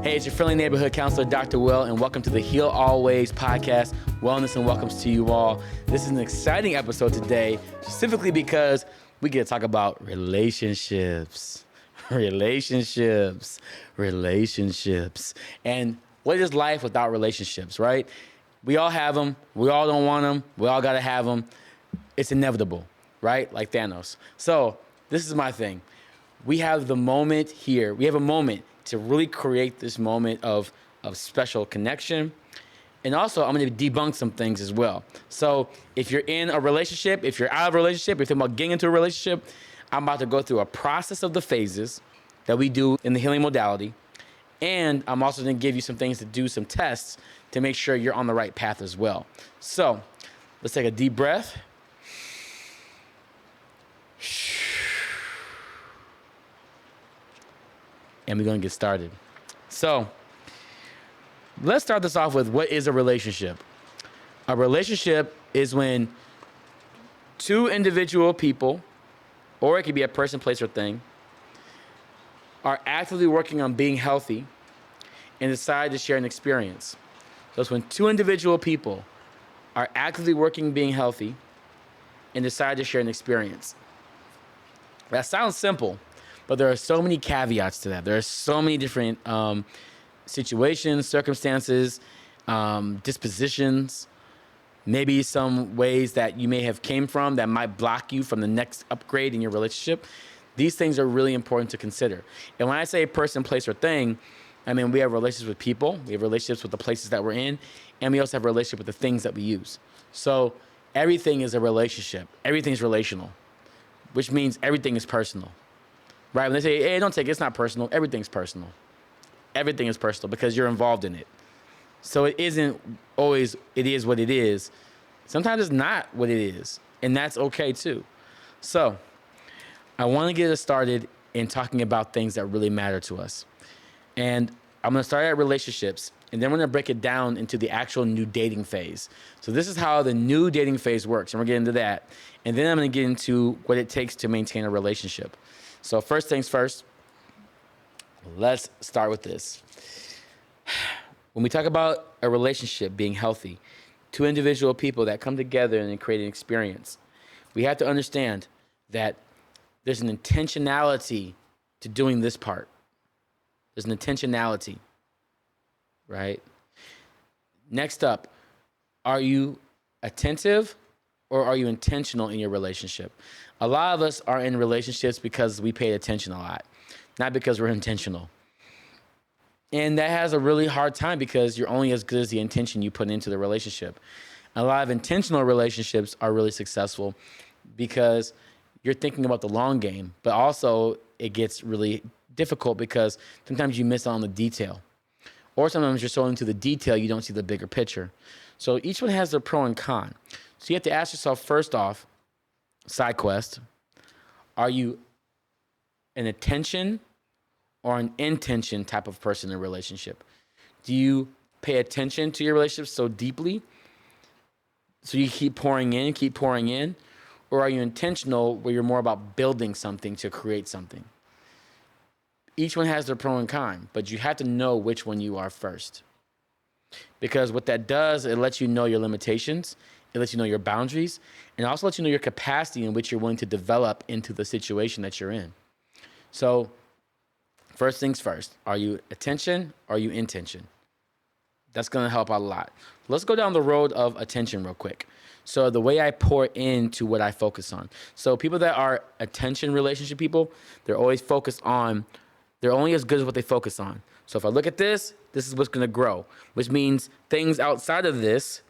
Hey, it's your friendly neighborhood counselor, Dr. Will, and welcome to the Heal Always podcast, Wellness and Welcomes to you all. This is an exciting episode today, specifically because we get to talk about relationships. And what is life without relationships, right? We all have them. We all don't want them. We all got to have them. It's inevitable, right? Like Thanos. So this is my thing. We have the moment here. We have a moment to really create this moment of special connection. And also, I'm going to debunk some things as well. So if you're in a relationship, if you're out of a relationship, if you're thinking about getting into a relationship, I'm about to go through a process of the phases that we do in the healing modality. And I'm also going to give you some things to do, some tests to make sure you're on the right path as well. So let's take a deep breath. And we're going to get started. So let's start this off with what is a relationship? A relationship is when two individual people, or it could be a person, place, or thing, are actively working on being healthy and decide to share an experience. So it's when two individual people are actively working being healthy and decide to share an experience. That sounds simple, but there are so many caveats to that. There are so many different situations, circumstances, dispositions, maybe some ways that you may have came from that might block you from the next upgrade in your relationship. These things are really important to consider. And when I say person, place, or thing, I mean, we have relationships with people, we have relationships with the places that we're in, and we also have a relationship with the things that we use. So everything is a relationship. Everything's relational, which means everything is personal. Right? When they say, hey, don't take it, it's not personal. Everything's personal. Everything is personal because you're involved in it. So it isn't always, it is what it is. Sometimes it's not what it is. And that's okay too. So I want to get us started in talking about things that really matter to us. And I'm going to start at relationships, and then we're going to break it down into the actual new dating phase. So this is how the new dating phase works, and we're getting into that. And then I'm going to get into what it takes to maintain a relationship. So first things first, let's start with this. When we talk about a relationship being healthy, two individual people that come together and create an experience, we have to understand that there's an intentionality to doing this part. There's an intentionality, right? Next up, are you attentive or are you intentional in your relationship? A lot of us are in relationships because we pay attention a lot, not because we're intentional. And that has a really hard time because you're only as good as the intention you put into the relationship. A lot of intentional relationships are really successful because you're thinking about the long game, but also it gets really difficult because sometimes you miss out on the detail. Or sometimes you're so into the detail, you don't see the bigger picture. So each one has their pro and con. So you have to ask yourself, first off, side quest, are you an attention or an intention type of person in a relationship? Do you pay attention to your relationship so deeply so you keep pouring in? Or are you intentional where you're more about building something to create something? Each one has their pro and con, but you have to know which one you are first. Because what that does, it lets you know your limitations, it lets you know your boundaries, and it also lets you know your capacity in which you're willing to develop into the situation that you're in. So first things first, are you attention or are you intention? That's going to help out a lot. Let's go down the road of attention real quick. So the way I pour into what I focus on. So people that are attention relationship people, they're always focused on, they're only as good as what they focus on. So if I look at this, this is what's going to grow, which means things outside of this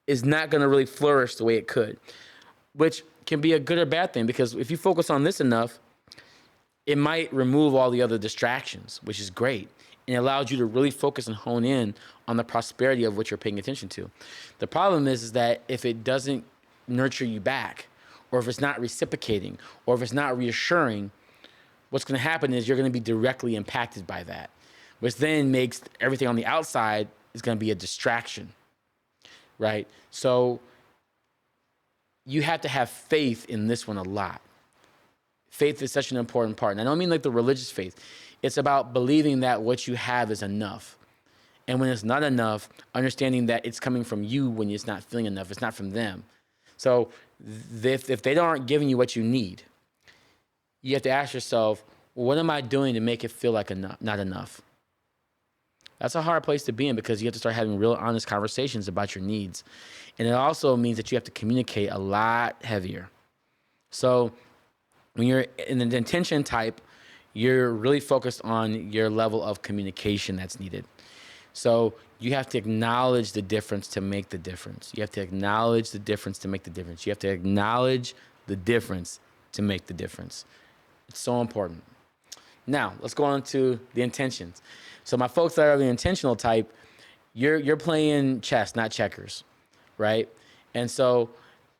is not going to really flourish the way it could, which can be a good or bad thing because if you focus on this enough, it might remove all the other distractions, which is great. And it allows you to really focus and hone in on the prosperity of what you're paying attention to. The problem is that if it doesn't nurture you back, or if it's not reciprocating, or if it's not reassuring, what's going to happen is you're going to be directly impacted by that, which then makes everything on the outside is going to be a distraction, right? So you have to have faith in this one a lot. Faith is such an important part. And I don't mean like the religious faith. It's about believing that what you have is enough. And when it's not enough, understanding that it's coming from you when it's not feeling enough. It's not from them. So if they aren't giving you what you need, you have to ask yourself, well, what am I doing to make it feel like not enough? That's a hard place to be in because you have to start having real honest conversations about your needs. And it also means that you have to communicate a lot heavier. So when you're in the intention type, you're really focused on your level of communication that's needed. So you have to acknowledge the difference to make the difference. You have to acknowledge the difference to make the difference. You have to acknowledge the difference to make the difference. It's so important. Now, let's go on to the intentions. So my folks that are the intentional type, you're playing chess, not checkers, right? And so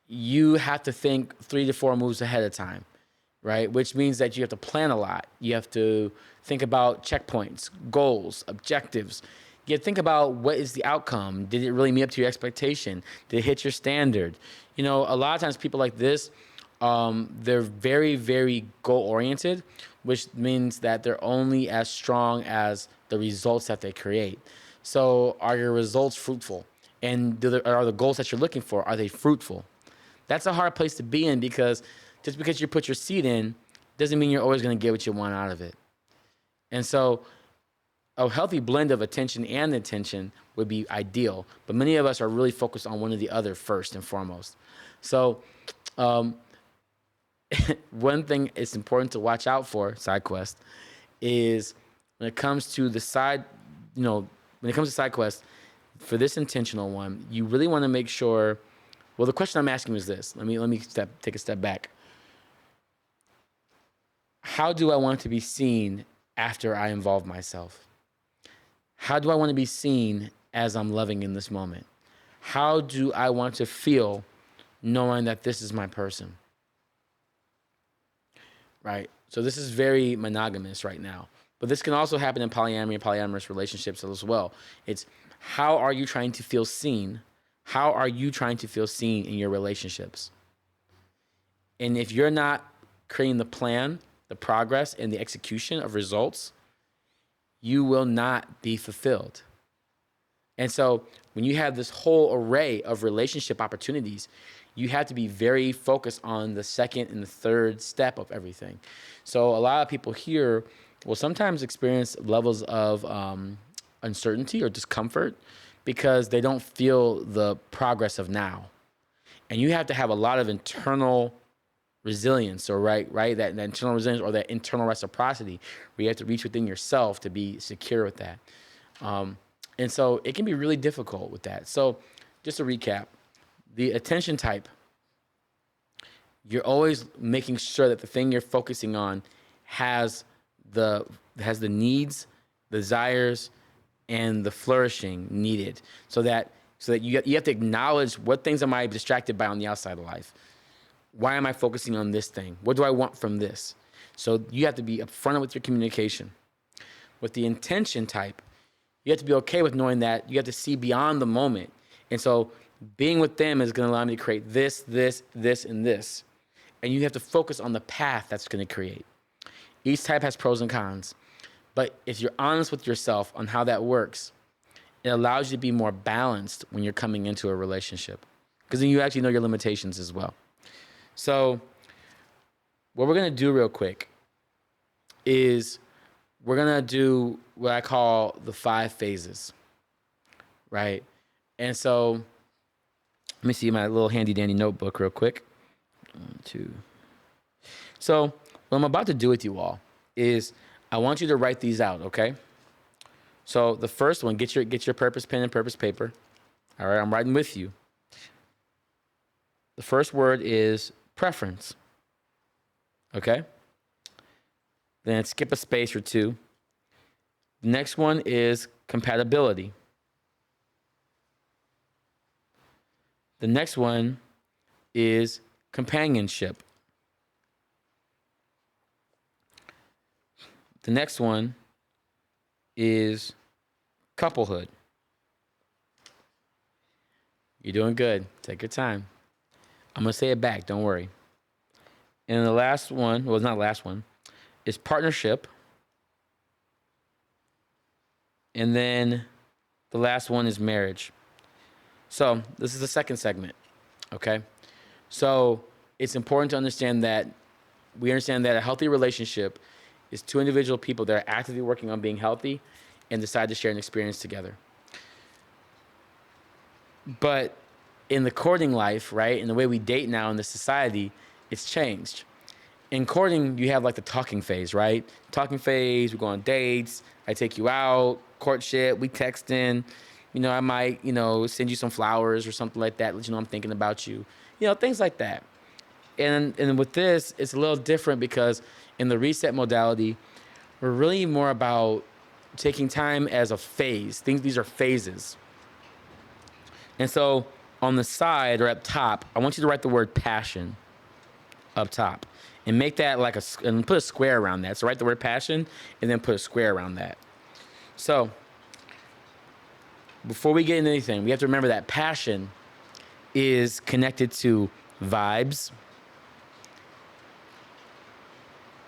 you have to think 3 to 4 moves ahead of time, right? Which means that you have to plan a lot. You have to think about checkpoints, goals, objectives. You have to think about what is the outcome. Did it really meet up to your expectation? Did it hit your standard? You know, a lot of times people like this, they're very, very goal-oriented, which means that they're only as strong as the results that they create. So are your results fruitful? And are the goals that you're looking for, are they fruitful? That's a hard place to be in because just because you put your seed in doesn't mean you're always going to get what you want out of it. And so a healthy blend of attention and intention would be ideal. But many of us are really focused on one or the other first and foremost. So one thing it's important to watch out for, side quest, is when it comes to the side, when it comes to side quest, for this intentional one, you really want to make sure. Well, the question I'm asking is this. Let me take a step back. How do I want to be seen after I involve myself? How do I want to be seen as I'm loving in this moment? How do I want to feel knowing that this is my person? Right? So this is very monogamous right now. But this can also happen in polyamory and polyamorous relationships as well. It's how are you trying to feel seen? How are you trying to feel seen in your relationships? And if you're not creating the plan, the progress, and the execution of results, you will not be fulfilled. And so when you have this whole array of relationship opportunities, you have to be very focused on the second and the third step of everything. So a lot of people here will sometimes experience levels of uncertainty or discomfort because they don't feel the progress of now. And you have to have a lot of internal resilience, or right, that internal resilience or that internal reciprocity where you have to reach within yourself to be secure with that. And so it can be really difficult with that. So just to recap, the attention type, you're always making sure that the thing you're focusing on has the needs, desires, and the flourishing needed, so that you have to acknowledge what things am I distracted by on the outside of life. Why am I focusing on this thing? What do I want from this? So you have to be upfront with your communication. With the intention type, you have to be okay with knowing that you have to see beyond the moment. And so being with them is going to allow me to create this, and this. And you have to focus on the path that's going to create. Each type has pros and cons. But if you're honest with yourself on how that works, it allows you to be more balanced when you're coming into a relationship, because then you actually know your limitations as well. So what we're going to do real quick is we're going to do what I call the 5 phases, right? And so let me see my little handy dandy notebook real quick. 1, 2. So what I'm about to do with you all is I want you to write these out, okay? So the first one, get your purpose pen and purpose paper. All right, I'm writing with you. The first word is preference. Okay? Then skip a space or 2. The next one is compatibility. The next one is companionship. The next one is couplehood. You're doing good. Take your time. I'm going to say it back. Don't worry. And the last one, well, it's not the last one, is partnership. And then the last one is marriage. So this is the second segment, okay? So it's important to understand that we understand that a healthy relationship is two individual people that are actively working on being healthy and decide to share an experience together. But in the courting life, right, in the way we date now in this society, it's changed. In courting, you have like the talking phase, right? Talking phase, we go on dates, I take you out, courtship, we texting, I might, send you some flowers or something like that, let you know I'm thinking about you, things like that. And with this, it's a little different because in the reset modality, we're really more about taking time as a phase. These are phases. And so on the side or up top, I want you to write the word passion up top and make that and put a square around that. So write the word passion and then put a square around that. So before we get into anything, we have to remember that passion is connected to vibes,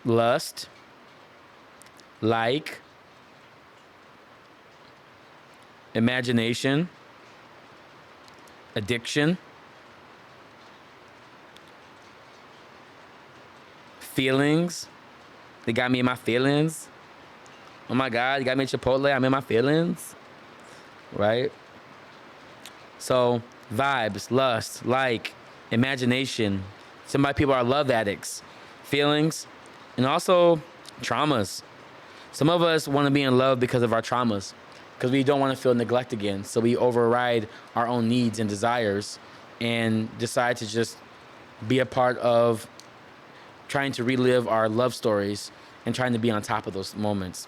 lust, like, imagination, addiction, feelings. They got me in my feelings. Oh my God, you got me at Chipotle. I'm in my feelings. Right? So, vibes, lust, like, imagination. Some people are love addicts. Feelings, and also traumas. Some of us want to be in love because of our traumas, because we don't want to feel neglect again. So we override our own needs and desires and decide to just be a part of trying to relive our love stories and trying to be on top of those moments.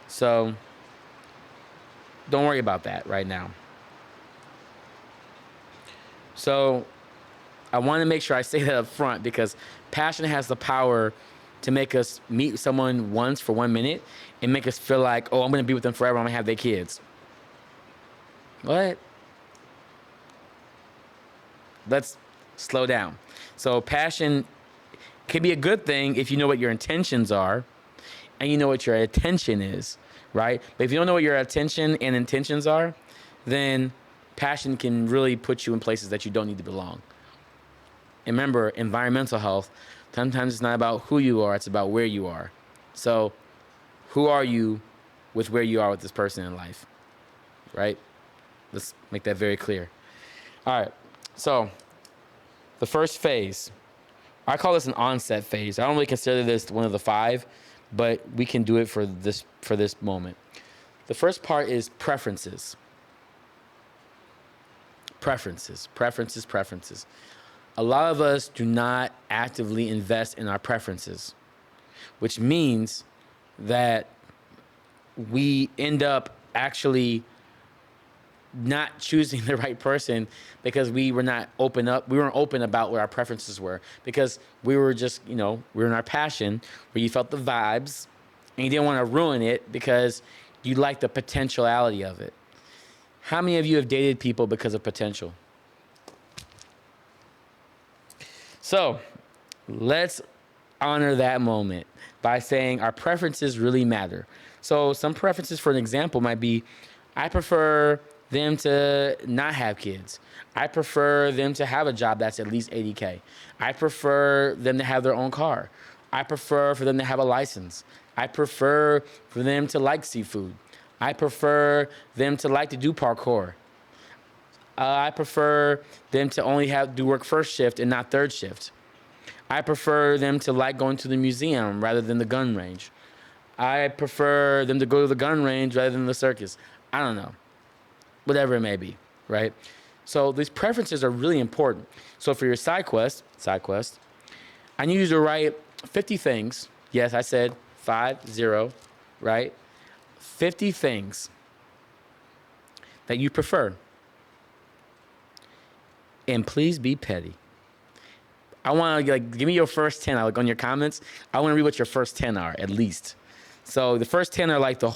So don't worry about that right now. So I want to make sure I say that up front because passion has the power to make us meet someone once for 1 minute and make us feel like, oh, I'm going to be with them forever. I'm going to have their kids. What? Let's slow down. So passion can be a good thing if you know what your intentions are and you know what your attention is, right? But if you don't know what your attention and intentions are, then passion can really put you in places that you don't need to belong. And remember, environmental health, sometimes it's not about who you are, it's about where you are. So who are you with where you are with this person in life, right? Let's make that very clear. All right, so the first phase, I call this an onset phase. I don't really consider this one of the 5, but we can do it for this moment. The first part is preferences. Preferences. A lot of us do not actively invest in our preferences, which means that we end up actually not choosing the right person because we weren't open about what our preferences were, because we were just, we were in our passion where you felt the vibes and you didn't want to ruin it because you liked the potentiality of it. How many of you have dated people because of potential? So let's honor that moment by saying our preferences really matter. So some preferences, for an example, might be, I prefer them to not have kids. I prefer them to have a job that's at least $80K. I prefer them to have their own car. I prefer for them to have a license. I prefer for them to like seafood. I prefer them to like to do parkour. I prefer them to only do work first shift and not third shift. I prefer them to like going to the museum rather than the gun range. I prefer them to go to the gun range rather than the circus. I don't know. Whatever it may be, right? So these preferences are really important. So for your side quest, I need you to write 50 things. Yes, I said 50, right? 50 things that you prefer. And please be petty. I want to give me your first 10. On your comments, I want to read what your first 10 are at least. So the first 10 are like the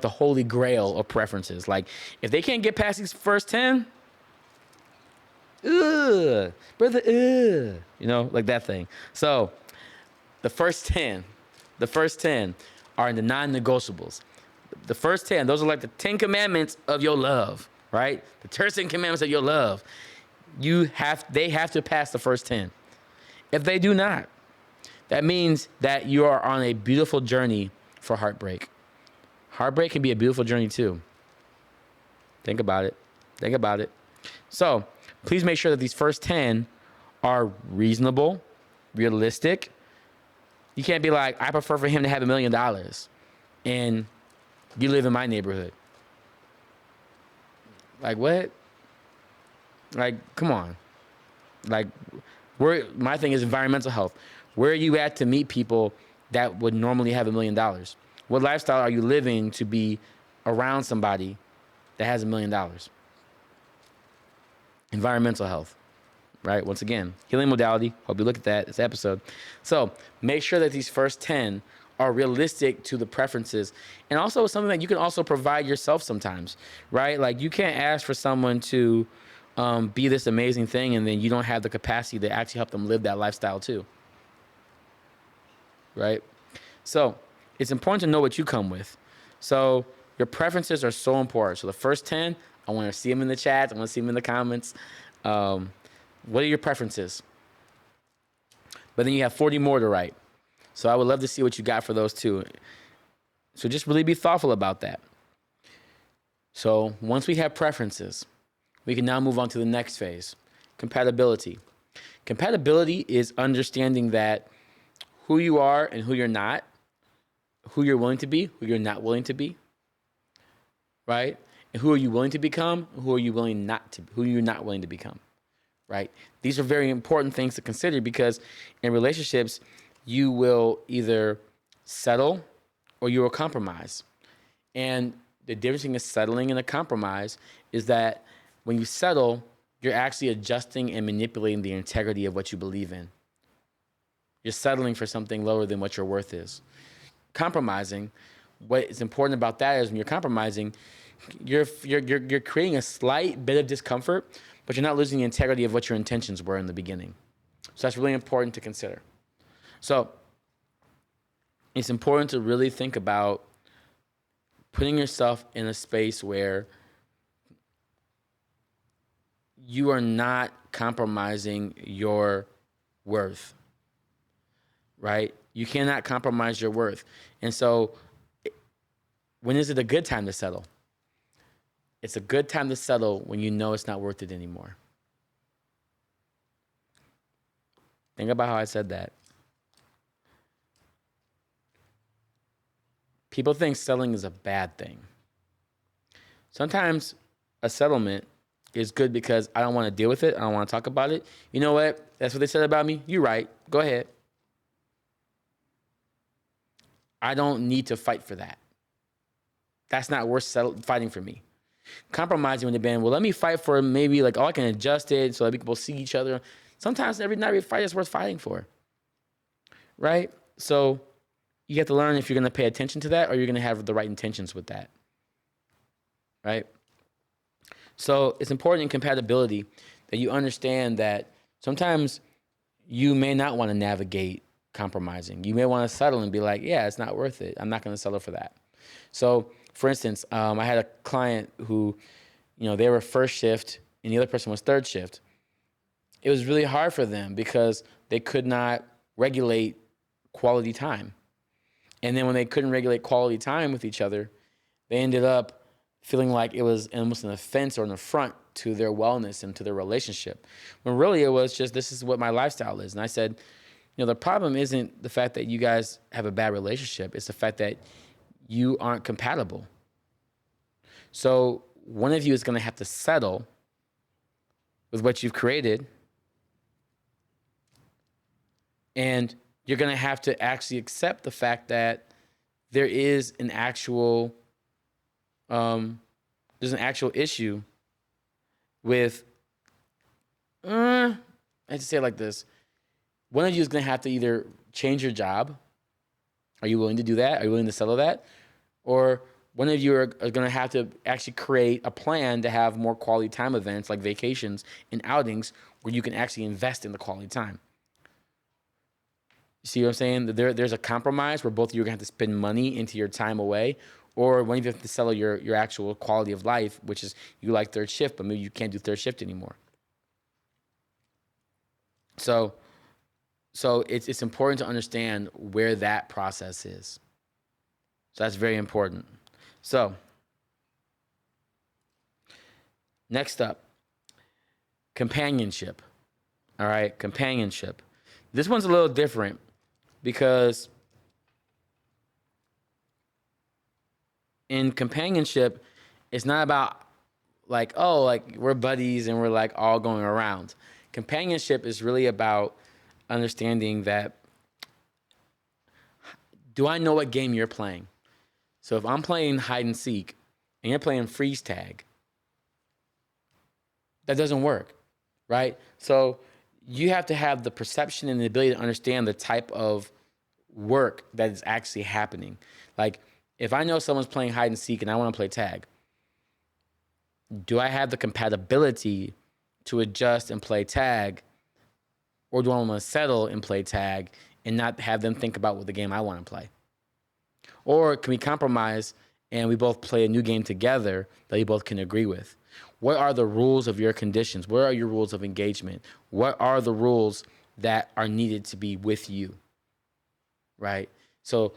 holy grail of preferences. Like if they can't get past these first 10, brother, like that thing. So the first 10 are in the non-negotiables. The first 10, those are like the 10 commandments of your love, right? The 10 commandments of your love. They have to pass the first 10. If they do not, that means that you are on a beautiful journey for heartbreak. Heartbreak can be a beautiful journey too. Think about it. Think about it. So please make sure that these first 10 are reasonable, realistic. You can't be like, I prefer for him to have $1 million and you live in my neighborhood. Like, what? Like, come on. Like, my thing is environmental health. Where are you at to meet people that would normally have $1 million? What lifestyle are you living to be around somebody that has $1 million? Environmental health, right? Once again, healing modality. Hope you look at this episode. So make sure that these first 10 are realistic to the preferences, and also something that you can also provide yourself sometimes, right? Like, you can't ask for someone to be this amazing thing and then you don't have the capacity to actually help them live that lifestyle too, right? So it's important to know what you come with. So your preferences are so important. So the first 10, I want to see them in the chat. I want to see them in the comments. What are your preferences? But then you have 40 more to write. So I would love to see what you got for those too. So just really be thoughtful about that. So once we have preferences, we can now move on to the next phase, compatibility. Compatibility is understanding that who you are and who you're not, who you're willing to be, who you're not willing to be, right? And who are you willing to become, who are you willing not to, who you're not willing to become, right? These are very important things to consider, because in relationships, you will either settle or you will compromise. And the difference between a settling and a compromise is that when you settle, you're actually adjusting and manipulating the integrity of what you believe in. You're settling for something lower than what your worth is. Compromising, what is important about that is when you're compromising, you're creating a slight bit of discomfort, but you're not losing the integrity of what your intentions were in the beginning. So that's really important to consider. So it's important to really think about putting yourself in a space where you are not compromising your worth, right? You cannot compromise your worth. And so when is it a good time to settle? It's a good time to settle when you know it's not worth it anymore. Think about how I said that. People think settling is a bad thing. Sometimes a settlement is good because I don't want to deal with it. I don't want to talk about it. You know what? That's what they said about me. You're right. Go ahead. I don't need to fight for that. That's not worth fighting for me. Compromising with the band, well, let me fight for maybe like, oh, I can adjust it so that people see each other. Sometimes every fight is worth fighting for, right? So you have to learn if you're going to pay attention to that or you're going to have the right intentions with that, right? So it's important in compatibility that you understand that sometimes you may not want to navigate compromising. You may want to settle and be like, yeah, it's not worth it. I'm not going to settle for that. So for instance, I had a client who, they were first shift and the other person was third shift. It was really hard for them because they could not regulate quality time. And then when they couldn't regulate quality time with each other, they ended up feeling like it was almost an offense or an affront to their wellness and to their relationship. When really it was just, this is what my lifestyle is. And I said, the problem isn't the fact that you guys have a bad relationship. It's the fact that you aren't compatible. So one of you is going to have to settle with what you've created. And you're going to have to actually accept the fact that there is an actual issue with, I have to say it like this. One of you is going to have to either change your job. Are you willing to do that? Are you willing to settle that? Or one of you are going to have to actually create a plan to have more quality time events like vacations and outings where you can actually invest in the quality time. See what I'm saying? There's a compromise where both of you are gonna have to spend money into your time away, or when you have to settle your actual quality of life, which is you like third shift, but maybe you can't do third shift anymore. So it's important to understand where that process is. So that's very important. So next up, companionship. All right, companionship. This one's a little different because in companionship, it's not about like, oh, like we're buddies and we're like all going around. Companionship is really about understanding that, do I know what game you're playing? So if I'm playing hide and seek and you're playing freeze tag, that doesn't work, right? So you have to have the perception and the ability to understand the type of work that is actually happening. Like if I know someone's playing hide and seek and I want to play tag, do I have the compatibility to adjust and play tag, or do I want to settle and play tag and not have them think about what the game I want to play? Or can we compromise and we both play a new game together that you both can agree with? What are the rules of your conditions? What are your rules of engagement? What are the rules that are needed to be with you? Right? So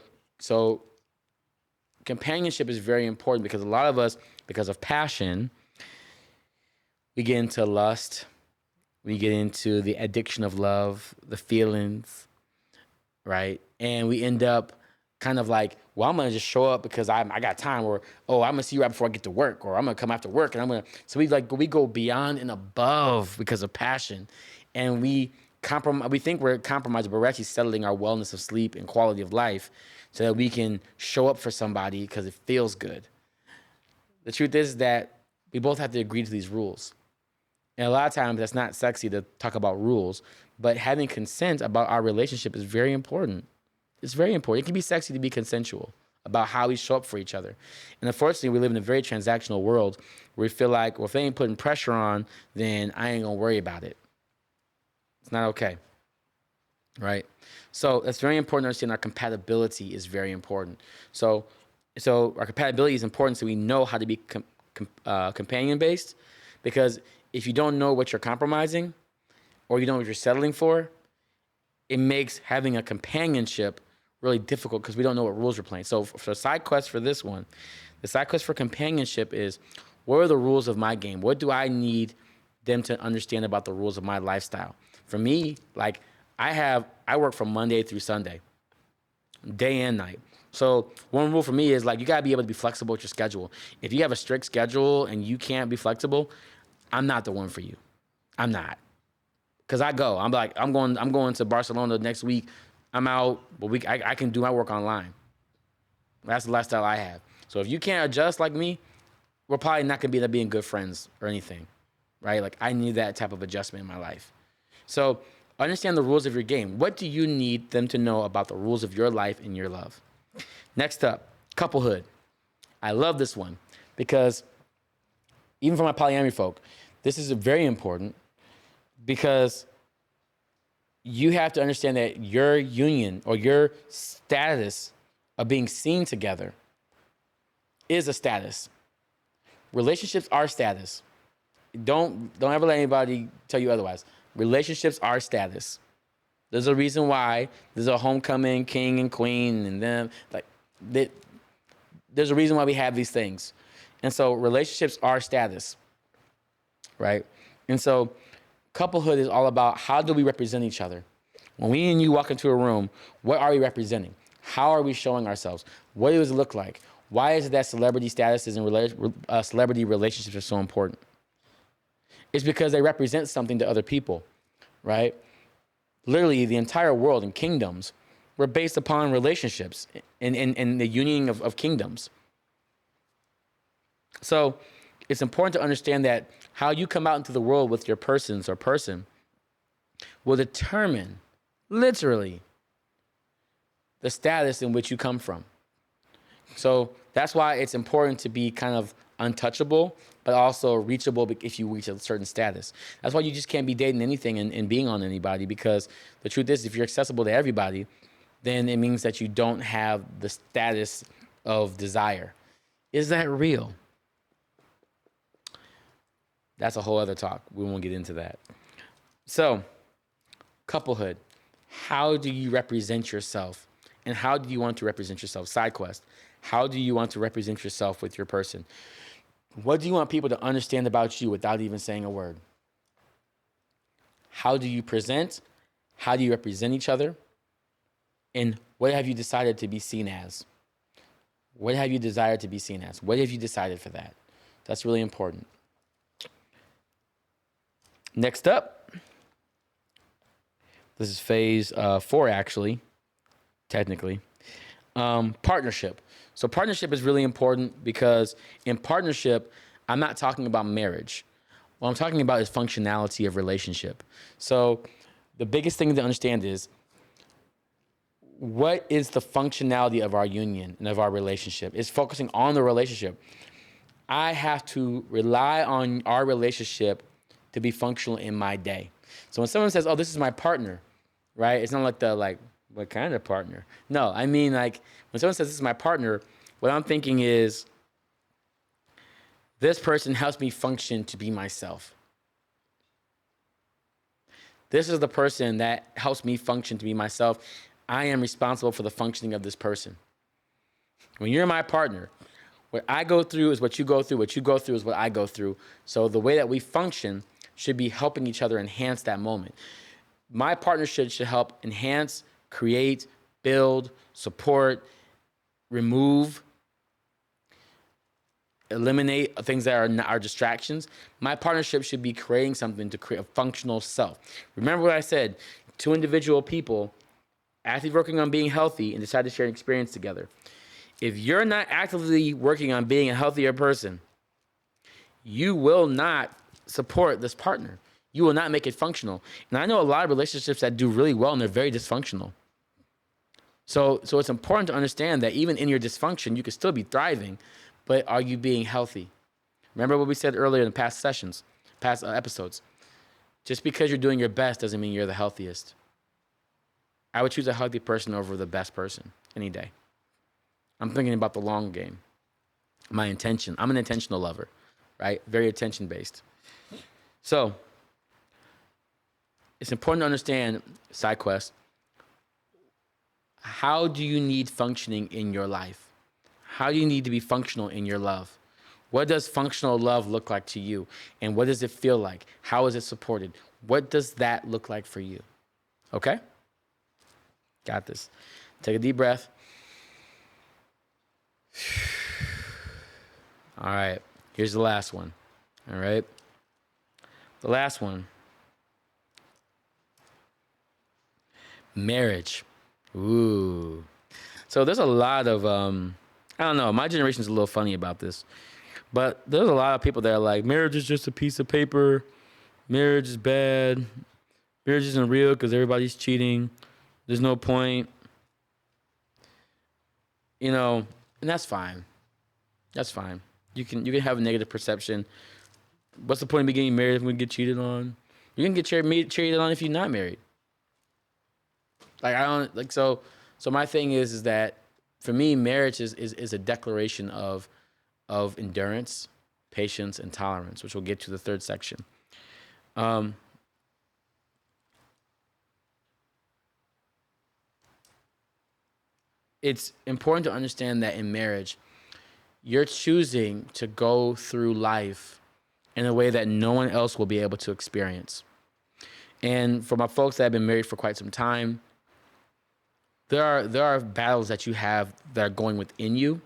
companionship is very important because a lot of us, because of passion, we get into lust, we get into the addiction of love, the feelings, right? And we end up kind of like, well, I'm gonna just show up because I got time, or oh, I'm gonna see you right before I get to work, or I'm gonna come after work, and I'm gonna. So we go beyond and above because of passion, and we compromise. We think we're compromised, but we're actually settling our wellness of sleep and quality of life, so that we can show up for somebody because it feels good. The truth is that we both have to agree to these rules. And a lot of times that's not sexy to talk about rules, but having consent about our relationship is very important. It's very important. It can be sexy to be consensual about how we show up for each other. And unfortunately, we live in a very transactional world where we feel like, well, if they ain't putting pressure on, then I ain't gonna worry about it. It's not okay, right? So that's very important to understand. Our compatibility is very important. So our compatibility is important so we know how to be companion-based, because if you don't know what you're compromising or you don't know what you're settling for, it makes having a companionship really difficult because we don't know what rules we're playing. So for side quest for this one, the side quest for companionship is, what are the rules of my game? What do I need them to understand about the rules of my lifestyle? For me, like I work from Monday through Sunday, day and night. So one rule for me is like, you gotta be able to be flexible with your schedule. If you have a strict schedule and you can't be flexible, I'm not the one for you. I'm not. Cause I'm going to Barcelona next week. I'm out, but I can do my work online. That's the lifestyle I have. So if you can't adjust like me, we're probably not gonna be there being good friends or anything, right? Like I need that type of adjustment in my life. So understand the rules of your game. What do you need them to know about the rules of your life and your love? Next up, couplehood. I love this one because even for my polyamory folk, this is very important because you have to understand that your union or your status of being seen together is a status. Relationships are status. Don't ever let anybody tell you otherwise. Relationships are status. There's a reason why there's a homecoming king and queen and them. There's a reason why we have these things. And so relationships are status, right? And so couplehood is all about, how do we represent each other? When we and you walk into a room, what are we representing? How are we showing ourselves? What does it look like? Why is it that celebrity statuses and celebrity relationships are so important? It's because they represent something to other people, right? Literally, the entire world and kingdoms were based upon relationships and the union of kingdoms. So it's important to understand that how you come out into the world with your person will determine, literally, the status in which you come from. So that's why it's important to be kind of untouchable, but also reachable if you reach a certain status. That's why you just can't be dating anything and being on anybody, because the truth is, if you're accessible to everybody, then it means that you don't have the status of desire. Is that real? That's a whole other talk. We won't get into that. So, couplehood. How do you represent yourself? And how do you want to represent yourself? Side quest. How do you want to represent yourself with your person? What do you want people to understand about you without even saying a word? How do you present? How do you represent each other? And what have you decided to be seen as? What have you desired to be seen as? What have you decided for that? That's really important. Next up, this is phase 4, actually, technically. Partnership. So partnership is really important, because in partnership, I'm not talking about marriage. What I'm talking about is functionality of relationship. So the biggest thing to understand is, what is the functionality of our union and of our relationship? It's focusing on the relationship. I have to rely on our relationship to be functional in my day. So when someone says, oh, this is my partner, right? It's not like what kind of partner? No, I mean, like, when someone says this is my partner, what I'm thinking is, this person helps me function to be myself. This is the person that helps me function to be myself. I am responsible for the functioning of this person. When you're my partner, what I go through is what you go through. What you go through is what I go through. So the way that we function should be helping each other enhance that moment. My partnership should help enhance, create, build, support, remove, eliminate things that are our distractions. My partnership should be creating something to create a functional self. Remember what I said, 2 individual people actively working on being healthy and decide to share an experience together. If you're not actively working on being a healthier person, you will not support this partner. You will not make it functional. And I know a lot of relationships that do really well and they're very dysfunctional. So it's important to understand that even in your dysfunction, you can still be thriving, but are you being healthy? Remember what we said earlier in past sessions, past episodes. Just because you're doing your best doesn't mean you're the healthiest. I would choose a healthy person over the best person any day. I'm thinking about the long game. My intention. I'm an intentional lover, right? Very attention-based. So it's important to understand, side quest, how do you need functioning in your life? How do you need to be functional in your love? What does functional love look like to you? And what does it feel like? How is it supported? What does that look like for you? Okay? Got this. Take a deep breath. All right. Here's the last one. All right. The last one. Marriage. Ooh. So there's a lot of, I don't know, my generation's a little funny about this. But there's a lot of people that are like, marriage is just a piece of paper. Marriage is bad. Marriage isn't real because everybody's cheating. There's no point. You know, and that's fine. That's fine. You can have a negative perception. What's the point of getting married if we get cheated on? You can get cheated on if you're not married. Like, I don't, like, so my thing is that for me, marriage is a declaration of endurance, patience, and tolerance, which we'll get to the third section. It's important to understand that in marriage, you're choosing to go through life in a way that no one else will be able to experience. And for my folks that have been married for quite some time, there are battles that you have that are going within you.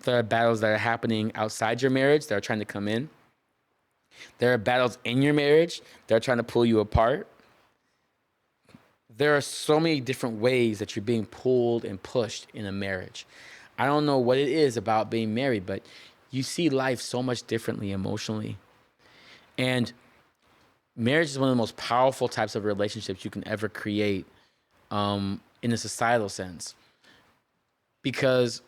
There are battles that are happening outside your marriage that are trying to come in. There are battles in your marriage that are trying to pull you apart. There are so many different ways that you're being pulled and pushed in a marriage. I don't know what it is about being married, but you see life so much differently emotionally. And marriage is one of the most powerful types of relationships you can ever create in a societal sense. Because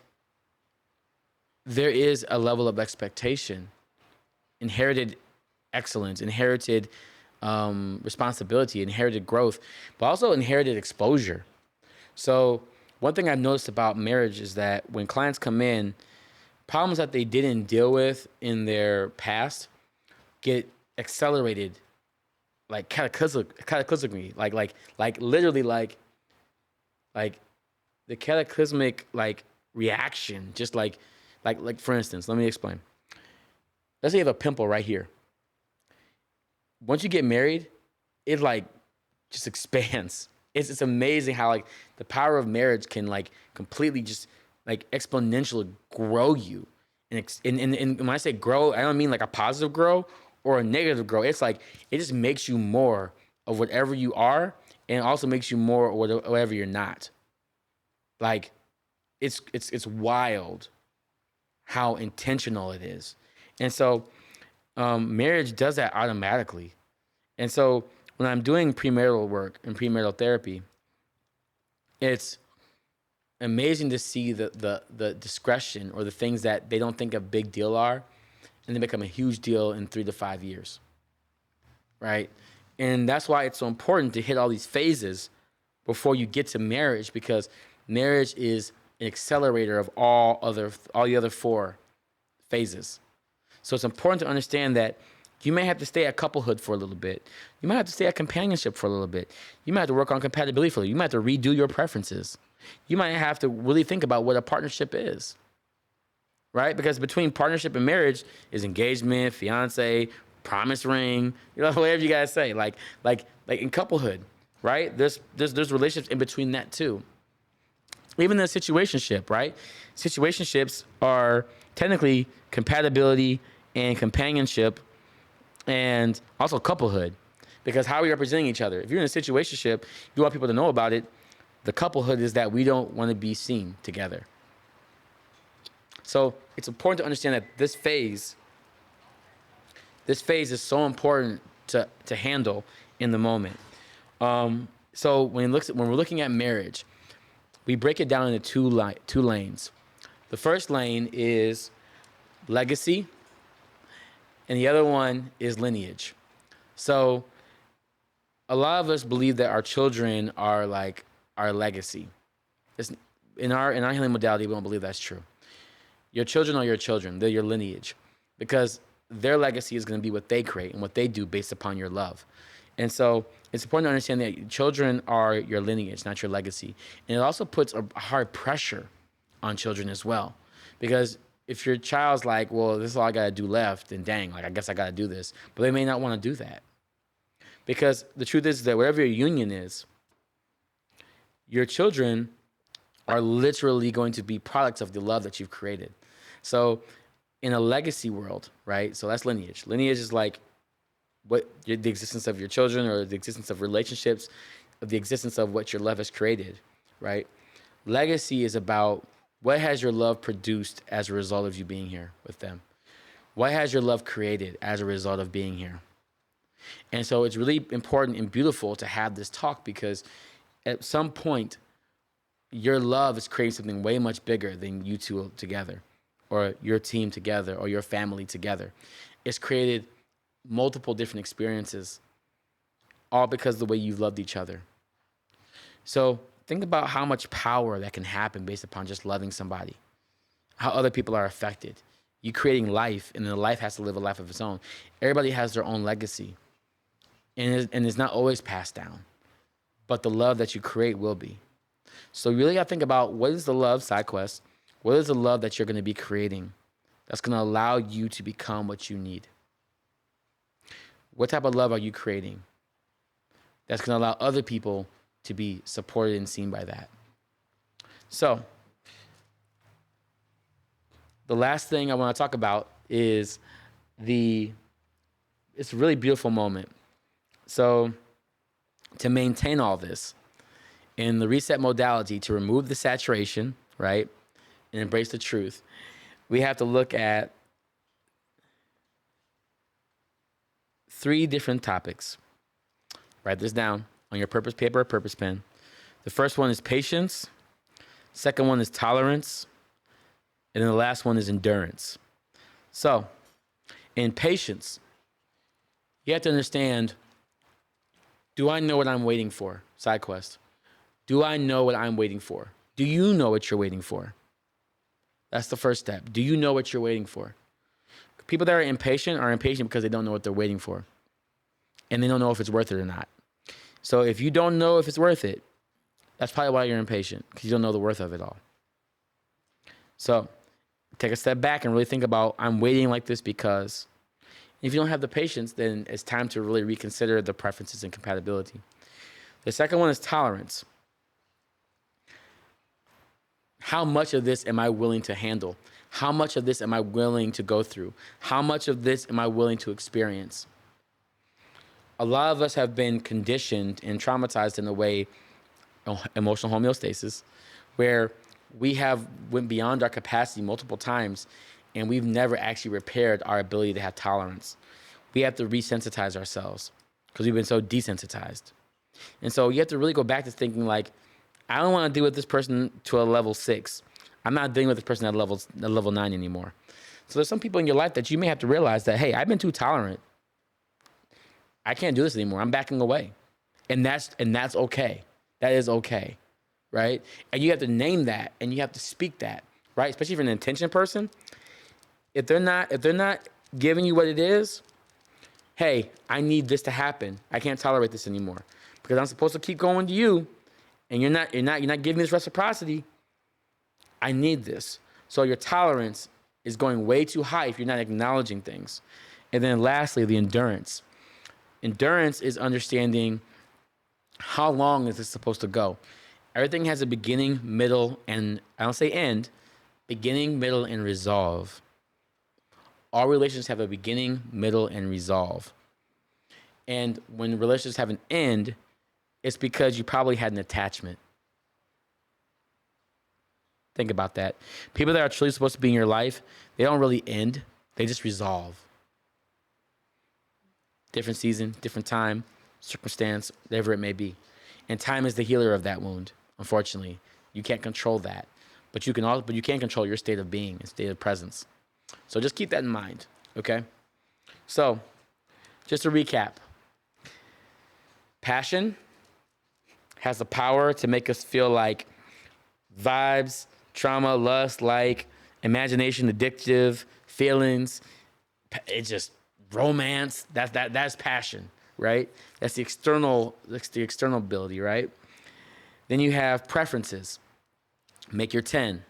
there is a level of expectation, inherited excellence, inherited responsibility, inherited growth, but also inherited exposure. So one thing I've noticed about marriage is that when clients come in, problems that they didn't deal with in their past get accelerated, like cataclysmically, like literally, like the cataclysmic like reaction, just like for instance, let me explain. Let's say you have a pimple right here. Once you get married, it like just expands. It's amazing how like the power of marriage can like completely just like exponentially grow you. And when I say grow, I don't mean like a positive grow or a negative grow. It's like it just makes you more of whatever you are, and also makes you more of whatever you're not. Like it's wild how intentional it is. And so marriage does that automatically. And so when I'm doing premarital work and premarital therapy, it's amazing to see the discretion or the things that they don't think a big deal are, and they become a huge deal in 3 to 5 years, right? And that's why it's so important to hit all these phases before you get to marriage, because marriage is an accelerator of all the other 4 phases. So it's important to understand that you may have to stay at couplehood for a little bit. You might have to stay at companionship for a little bit. You might have to work on compatibility for a little. You might have to redo your preferences. You might have to really think about what a partnership is, right? Because between partnership and marriage is engagement, fiance, promise ring, whatever you guys say. Like in couplehood, right? There's relationships in between that too. Even the situationship, right? Situationships are technically compatibility and companionship, and also couplehood, because how are we representing each other? If you're in a situationship, you want people to know about it. The couplehood is that we don't want to be seen together. So it's important to understand that this phase is so important to handle in the moment. So when we're looking at marriage, we break it down into two lanes. The first lane is legacy, and the other one is lineage. So a lot of us believe that our children are like our legacy. It's, in our healing modality, we don't believe that's true. Your children are your children. They're your lineage, because their legacy is going to be what they create and what they do based upon your love. And so it's important to understand that children are your lineage, not your legacy. And it also puts a hard pressure on children as well, because if your child's like, well, this is all I got to do left, then dang, like I guess I got to do this. But they may not want to do that, because the truth is that wherever your union is, your children are literally going to be products of the love that you've created. So in a legacy world, right? So that's lineage. Lineage is like the existence of your children, or the existence of relationships, of the existence of what your love has created, right? Legacy is about what has your love produced as a result of you being here with them? What has your love created as a result of being here? And so it's really important and beautiful to have this talk, because at some point, your love is creating something way much bigger than you two together, or your team together, or your family together. It's created multiple different experiences, all because of the way you've loved each other. So think about how much power that can happen based upon just loving somebody, how other people are affected. You creating life, and then life has to live a life of its own. Everybody has their own legacy, and it's not always passed down, but the love that you create will be. So you really got to think about, what is the love, side quest? What is the love that you're going to be creating that's going to allow you to become what you need? What type of love are you creating that's going to allow other people to be supported and seen by that? So the last thing I want to talk about is it's a really beautiful moment. So to maintain all this in the reset modality, to remove the saturation, right, and embrace the truth, we have to look at 3 different topics. Write this down on your purpose paper or purpose pen. The first one is patience. Second one is tolerance. And then the last one is endurance. So, in patience, you have to understand, do I know what I'm waiting for? Side quest. Do I know what I'm waiting for? Do you know what you're waiting for? That's the first step. Do you know what you're waiting for? People that are impatient because they don't know what they're waiting for. And they don't know if it's worth it or not. So if you don't know if it's worth it, that's probably why you're impatient, because you don't know the worth of it all. So take a step back and really think about, I'm waiting like this because. If you don't have the patience, then it's time to really reconsider the preferences and compatibility. The second one is tolerance. How much of this am I willing to handle? How much of this am I willing to go through? How much of this am I willing to experience? A lot of us have been conditioned and traumatized in a way, emotional homeostasis, where we have went beyond our capacity multiple times, and we've never actually repaired our ability to have tolerance. We have to resensitize ourselves because we've been so desensitized. And so you have to really go back to thinking like, I don't want to deal with this person to a level 6. I'm not dealing with this person at level 9 anymore. So there's some people in your life that you may have to realize that, hey, I've been too tolerant. I can't do this anymore. I'm backing away. And that's okay. That is okay. Right? And you have to name that, and you have to speak that, right? Especially if you're an intention person. If they're not giving you what it is, hey, I need this to happen. I can't tolerate this anymore because I'm supposed to keep going to you, and you're not giving me this reciprocity. I need this. So your tolerance is going way too high if you're not acknowledging things. And then lastly, the endurance. Endurance is understanding, how long is this supposed to go? Everything has a beginning, middle, and I don't say end, beginning, middle, and resolve. All relationships have a beginning, middle, and resolve. And when relationships have an end, it's because you probably had an attachment. Think about that. People that are truly supposed to be in your life, they don't really end. They just resolve. Different season, different time, circumstance, whatever it may be. And time is the healer of that wound, unfortunately. You can't control that. But you can control your state of being and state of presence. So just keep that in mind, okay? So, just to recap. Passion has the power to make us feel like vibes, trauma, lust, like, imagination, addictive, feelings. It's just romance. That's passion, right? That's the external ability, right? Then you have preferences. Make your 10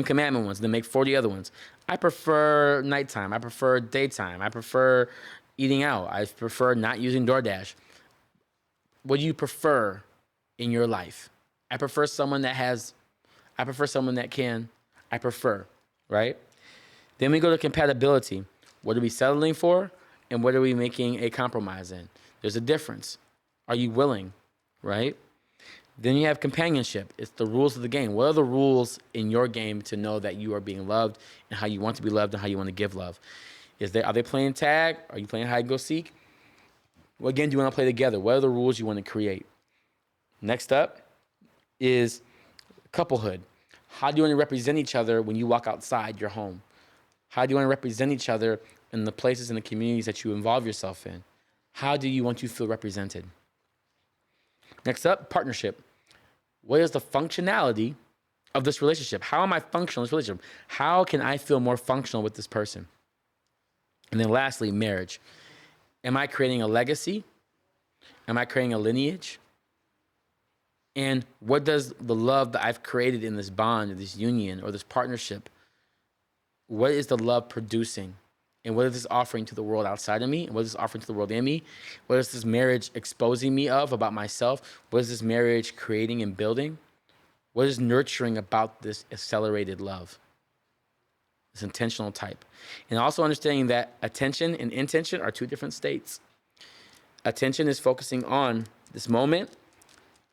commandment ones, then make 40 other ones. I prefer nighttime. I prefer daytime. I prefer eating out. I prefer not using DoorDash. What do you prefer in your life? I prefer someone that can. I prefer, right? Then we go to compatibility. What are we settling for? And what are we making a compromise in? There's a difference. Are you willing, right? Then you have companionship. It's the rules of the game. What are the rules in your game to know that you are being loved and how you want to be loved and how you want to give love? Are they playing tag? Are you playing hide and go seek? Well, again, do you want to play together? What are the rules you want to create? Next up is couplehood. How do you want to represent each other when you walk outside your home? How do you want to represent each other in the places and the communities that you involve yourself in? How do you want to feel represented? Next up, partnership. What is the functionality of this relationship? How am I functional in this relationship? How can I feel more functional with this person? And then lastly, marriage. Am I creating a legacy? Am I creating a lineage? And what does the love that I've created in this bond, or this union, or this partnership, what is the love producing? And what is this offering to the world outside of me? And what is this offering to the world in me? What is this marriage exposing me of about myself? What is this marriage creating and building? What is nurturing about this accelerated love? This intentional type. And also understanding that attention and intention are two different states. Attention is focusing on this moment.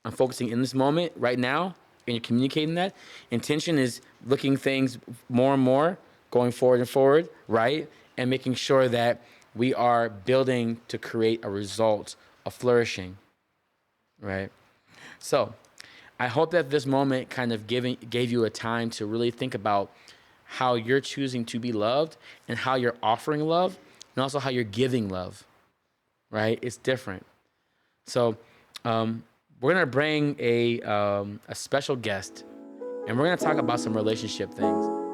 I'm focusing in this moment right now, and you're communicating that. Intention is looking things more and more, going forward and forward, right? And making sure that we are building to create a result of flourishing, right? So I hope that this moment kind of gave you a time to really think about how you're choosing to be loved and how you're offering love and also how you're giving love, right? It's different. So we're gonna bring a special guest, and we're gonna talk about some relationship things.